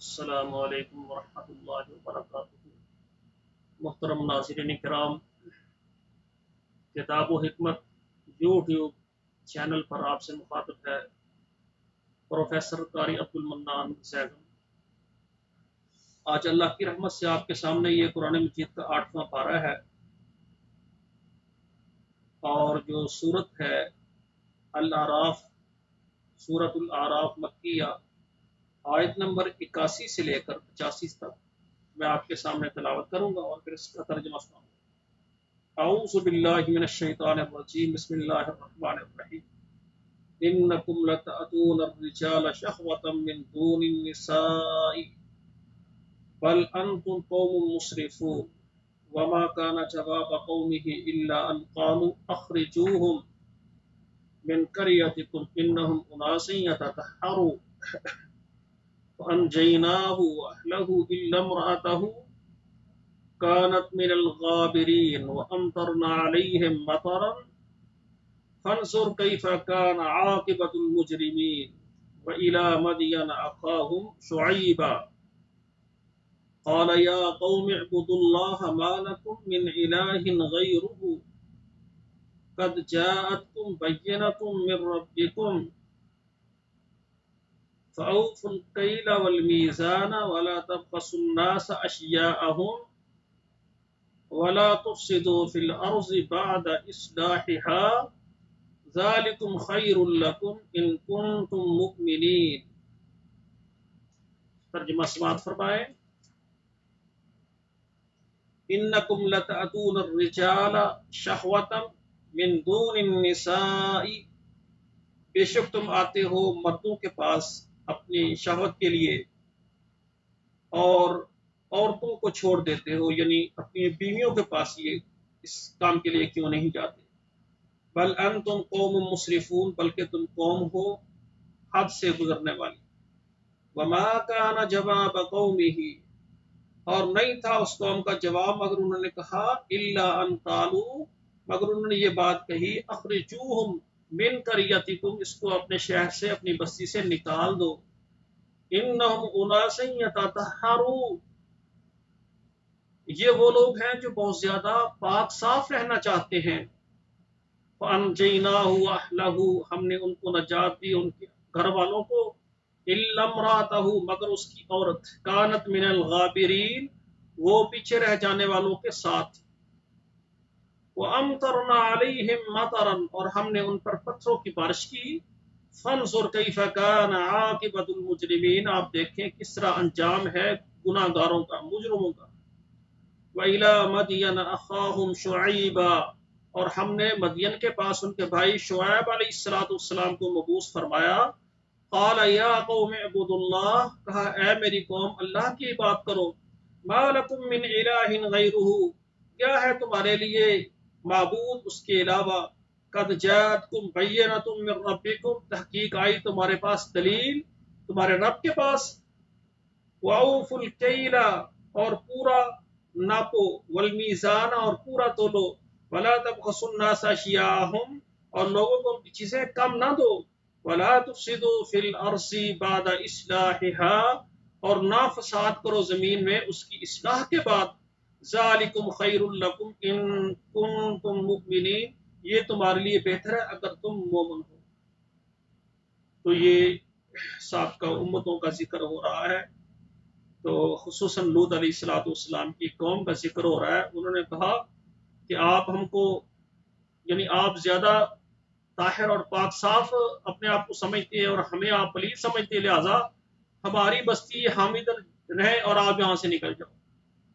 السلام علیکم ورحمۃ اللہ وبرکاتہ۔ محترم ناظرین کرام، کتاب و حکمت یوٹیوب چینل پر آپ سے مخاطب ہے پروفیسر قاری عبدالمنان زیگم۔ آج اللہ کی رحمت سے آپ کے سامنے یہ قرآن مجید کا 8واں پارہ ہے، اور جو سورت ہے الاعراف، سورت الاعراف مکیہ، آیت نمبر 81 سے لے کر 85 تک میں آپ کے سامنے تلاوت کروں گا اور پھر اس کا ترجمہ سناؤں گا۔ اعوذ باللہ من الشیطان الرجیم، بسم اللہ الرحمن الرحیم۔ انکم لتأتون الرجال شہوة من دون النساء بل انتم قوم مسرفون وما كان جواب قومه الا ان قالوا اخرجوهم من قريتكم انهم اناس يتطهرون فانجيناه واهله الا امرأته كانت من الغابرين وامطرنا عليهم مطرا فانظر كيف كان عاقبة المجرمين وإلى مدين أخاهم شعيبا قال يا قوم اعبدوا الله ما لكم من إله غيره قد جاءتكم بينة من ربكم فأوفوا الكيل والميزان ولا تبخسوا الناس أشياءهم ولا تفسدوا في الأرض بعد إصلاحها ذالکم خیر لکم ان کنتم مؤمنین۔ ترجمہ سماعت فرمائیں۔ انکم لتأتون الرجال شہوة من دون النساء، بے شک تم آتے ہو مردوں کے پاس اپنی شہوت کے لیے اور عورتوں کو چھوڑ دیتے ہو، یعنی اپنی بیویوں کے پاس یہ اس کام کے لیے کیوں نہیں جاتے؟ بل انتم قوم مسرفون، بلکہ تم قوم ہو حد سے گزرنے والی۔ وما كان جواب قومه، اور نہیں تھا اس قوم کا جواب مگر انہوں نے کہا الا ان قالوا، مگر انہوں نے یہ بات کہی اخرجوہم من قریتکم، اس کو اپنے شہر سے اپنی بستی سے نکال دو، انہم اناس یتطہرون، یہ وہ لوگ ہیں جو بہت زیادہ پاک صاف رہنا چاہتے ہیں۔ فَأَنْجَيْنَاهُ وَأَهْلَهُ، ہم نے ان کو نجات دی، ان کے گھر والوں کو، إِلَّا امْرَأَتَهُ، مگر اس کی عورت، كَانَتْ مِنَ الْغَابِرِينَ، وہ پیچھے رہ جانے والوں کے ساتھ۔ وَأَمْطَرْنَا عَلَيْهِمْ مَطَرًا، اور ہم نے ان پر پتھروں کی بارش کی۔ فَانْظُرْ كَيْفَ كَانَ عَاقِبَةُ الْمُجْرِمِينَ، آپ دیکھیں کس طرح انجام ہے گناہ گاروں کا، مجرموں کا۔ وَإِلَى مَدْيَنَ أَخَاهُمْ شُعَيْبًا، اور ہم نے مدین کے پاس ان کے بھائی شعیب علیہ السلام کو مبعوث فرمایا۔ قال یا قوم اعبدوا اللہ، کہا اے میری قوم اللہ کی عبادت کرو۔ ما لکم من الہ غیرہ، کیا ہے تمہارے لیے معبود اس کے علاوہ؟ قد جاءتکم بینۃ من ربکم، تحقیق آئی تمہارے پاس دلیل تمہارے رب کے پاس۔ وَأَوْفُوا الْكَيْلَ، اور پورا ناپو، والمیزان، اور پورا تولو، وَلَا تَبْخَسُوا النَّاسَ أَشْيَاءَهُمْ، اور لوگوں کو ان کی چیزیں کم نہ دو، وَلَا تُفْسِدُوا فِي الْأَرْضِ بَعْدَ إِصْلَاحِهَا، اور نہ فساد کرو زمین میں اس کی اصلاح کے بعد۔ ذَلِكُمْ خَيْرٌ لَكُمْ إِن كُنتُم مُؤْمِنِينَ، یہ تمہارے لیے بہتر ہے اگر تم مومن ہو۔ تو یہ سابقہ امتوں کا ذکر ہو رہا ہے، تو خصوصاً لوط علیہ السلام کی قوم کا ذکر ہو رہا ہے۔ انہوں نے کہا کہ آپ ہم کو، یعنی آپ زیادہ طاہر اور پاک صاف اپنے آپ کو سمجھتے ہیں اور ہمیں آپ پلید سمجھتے ہیں، لہٰذا ہماری بستی حامد رہے اور آپ یہاں سے نکل جاؤ۔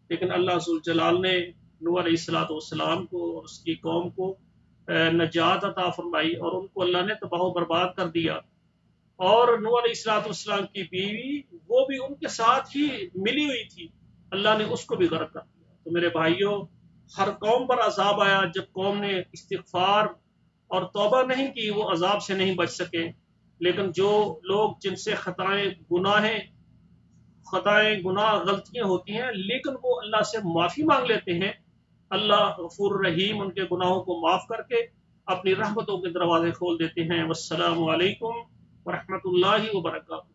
لیکن اللہ ذوالجلال نے نوح علیہ السلام کو اور اس کی قوم کو نجات عطا فرمائی، اور ان کو اللہ نے تباہ و برباد کر دیا۔ اور نوح علیہ السلام کی بیوی، وہ بھی ان کے ساتھ ہی ملی ہوئی تھی، اللہ نے اس کو بھی غرق کر دیا۔ تو میرے بھائیوں، ہر قوم پر عذاب آیا، جب قوم نے استغفار اور توبہ نہیں کی وہ عذاب سے نہیں بچ سکے۔ لیکن جو لوگ جن سے خطائیں گناہ غلطیاں ہوتی ہیں لیکن وہ اللہ سے معافی مانگ لیتے ہیں، اللہ غفور رحیم ان کے گناہوں کو معاف کر کے اپنی رحمتوں کے دروازے کھول دیتے ہیں۔ والسلام علیکم ورحمۃ اللہ وبرکاتہ۔